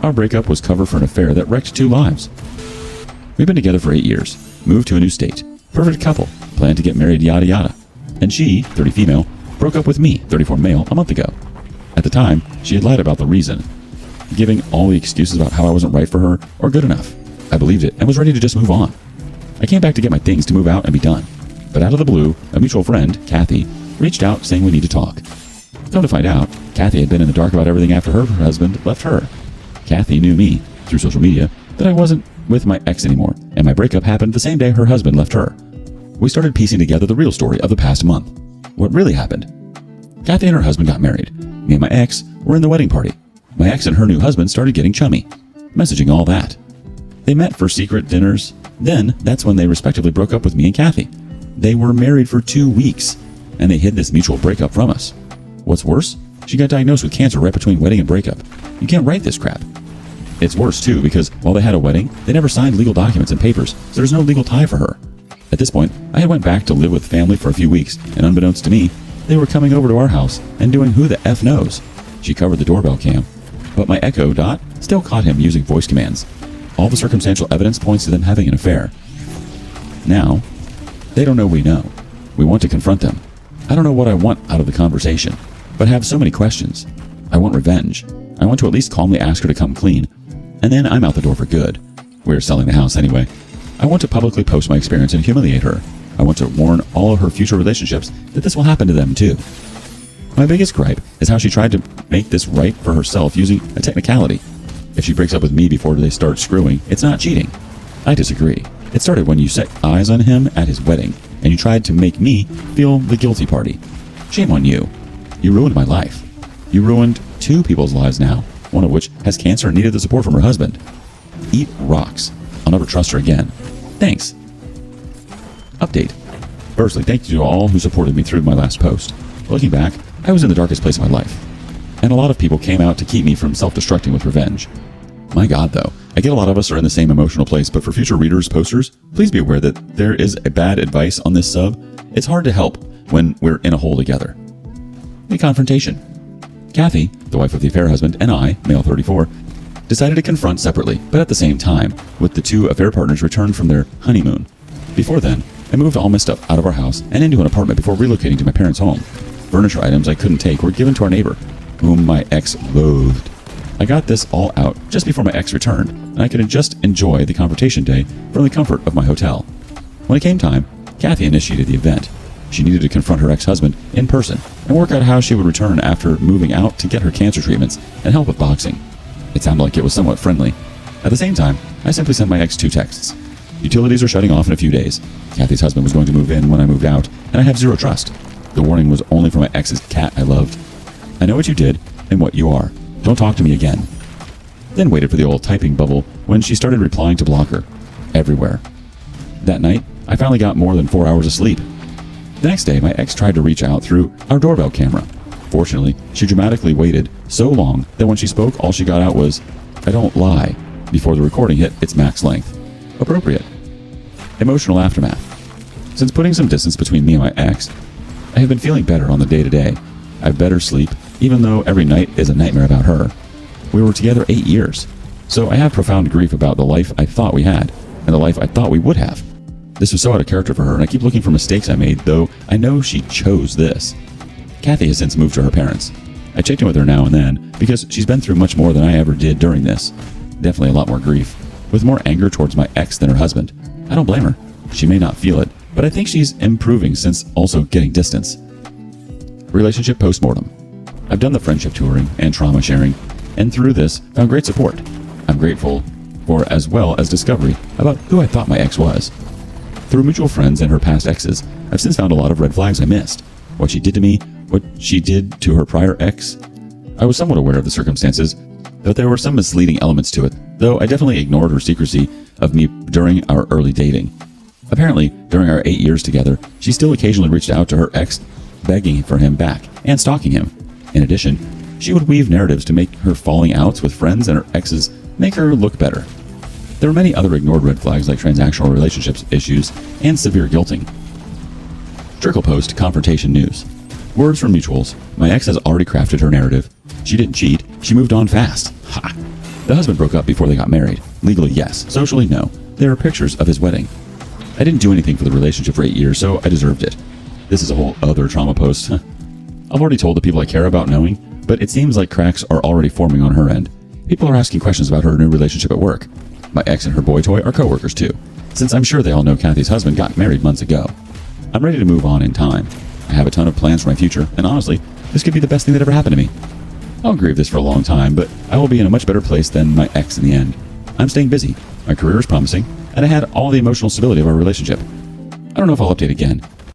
Our breakup was cover for an affair that wrecked 2 lives. We've been together for 8 years, moved to a new state, perfect couple, planned to get married, yada yada. And she, 30 female, broke up with me, 34 male, a month ago. At the time, she had lied about the reason, giving all the excuses about how I wasn't right for her or good enough. I believed it and was ready to just move on. I came back to get my things to move out and be done. But out of the blue, a mutual friend, Kathy, reached out saying we need to talk. Come to find out, Kathy had been in the dark about everything after her husband left her. Kathy knew me, through social media, that I wasn't with my ex anymore, and my breakup happened the same day her husband left her. We started piecing together the real story of the past month. What really happened? Kathy and her husband got married. Me and my ex were in the wedding party. My ex and her new husband started getting chummy, messaging all that. They met for secret dinners. Then, that's when they respectively broke up with me and Kathy. They were married for 2 weeks, and they hid this mutual breakup from us. What's worse? She got diagnosed with cancer right between wedding and breakup. You can't write this crap. It's worse, too, because while they had a wedding, they never signed legal documents and papers, so there's no legal tie for her. At this point, I had went back to live with family for a few weeks, and unbeknownst to me, they were coming over to our house and doing who the F knows. She covered the doorbell cam, but my Echo Dot still caught him using voice commands. All the circumstantial evidence points to them having an affair. Now, they don't know we know. We want to confront them. I don't know what I want out of the conversation, but I have so many questions. I want revenge. I want to at least calmly ask her to come clean, and then I'm out the door for good. We're selling the house anyway. I want to publicly post my experience and humiliate her. I want to warn all of her future relationships that this will happen to them too. My biggest gripe is how she tried to make this right for herself using a technicality. If she breaks up with me before they start screwing, it's not cheating. I disagree. It started when you set eyes on him at his wedding, and you tried to make me feel the guilty party. Shame on you. You ruined my life. You ruined 2 people's lives now, one of which has cancer and needed the support from her husband. Eat rocks. I'll never trust her again. Thanks. Update. Firstly, thank you to all who supported me through my last post. Looking back, I was in the darkest place of my life, and a lot of people came out to keep me from self-destructing with revenge. My God, though, I get a lot of us are in the same emotional place, but for future readers, posters, please be aware that there is a bad advice on this sub. It's hard to help when we're in a hole together. A confrontation. Kathy, the wife of the affair husband, and I, male 34, decided to confront separately, but at the same time, with the 2 affair partners returned from their honeymoon. Before then, I moved all my stuff out of our house and into an apartment before relocating to my parents' home. Furniture items I couldn't take were given to our neighbor, whom my ex loathed. I got this all out just before my ex returned, and I could just enjoy the confrontation day from the comfort of my hotel. When it came time, Kathy initiated the event. She needed to confront her ex-husband in person and work out how she would return after moving out to get her cancer treatments and help with boxing. It sounded like it was somewhat friendly. At the same time, I simply sent my ex 2 texts. Utilities are shutting off in a few days. Kathy's husband was going to move in when I moved out, and I have 0 trust. The warning was only for my ex's cat I loved. I know what you did and what you are. Don't talk to me again. Then waited for the old typing bubble when she started replying to block her. Everywhere. That night, I finally got more than 4 hours of sleep. The next day, my ex tried to reach out through our doorbell camera. Fortunately, she dramatically waited so long that when she spoke, all she got out was, "I don't lie," before the recording hit its max length. Appropriate. Emotional aftermath. Since putting some distance between me and my ex, I have been feeling better on the day-to-day. I have better sleep, even though every night is a nightmare about her. We were together 8 years, so I have profound grief about the life I thought we had, and the life I thought we would have. This was so out of character for her, and I keep looking for mistakes I made, though I know she chose this. Kathy has since moved to her parents. I checked in with her now and then, because she's been through much more than I ever did during this. Definitely a lot more grief, with more anger towards my ex than her husband. I don't blame her. She may not feel it, but I think she's improving since also getting distance. Relationship postmortem. I've done the friendship touring and trauma sharing, and through this, found great support. I'm grateful for as well as discovery about who I thought my ex was. Through mutual friends and her past exes, I've since found a lot of red flags I missed. What she did to me, what she did to her prior ex. I was somewhat aware of the circumstances, but there were some misleading elements to it, though I definitely ignored her secrecy of me during our early dating. Apparently, during our 8 years together, she still occasionally reached out to her ex, begging for him back and stalking him. In addition, she would weave narratives to make her falling outs with friends and her exes make her look better. There were many other ignored red flags like transactional relationships issues and severe guilting. Trickle post confrontation news. Words from mutuals. My ex has already crafted her narrative. She didn't cheat. She moved on fast. Ha! The husband broke up before they got married. Legally, yes. Socially, no. There are pictures of his wedding. I didn't do anything for the relationship for 8 years, so I deserved it. This is a whole other trauma post. I've already told the people I care about knowing, but it seems like cracks are already forming on her end. People are asking questions about her new relationship at work. My ex and her boy toy are coworkers too, since I'm sure they all know Kathy's husband got married months ago. I'm ready to move on in time. I have a ton of plans for my future, and honestly, this could be the best thing that ever happened to me. I'll grieve this for a long time, but I will be in a much better place than my ex in the end. I'm staying busy, my career is promising, and I had all the emotional stability of our relationship. I don't know if I'll update again,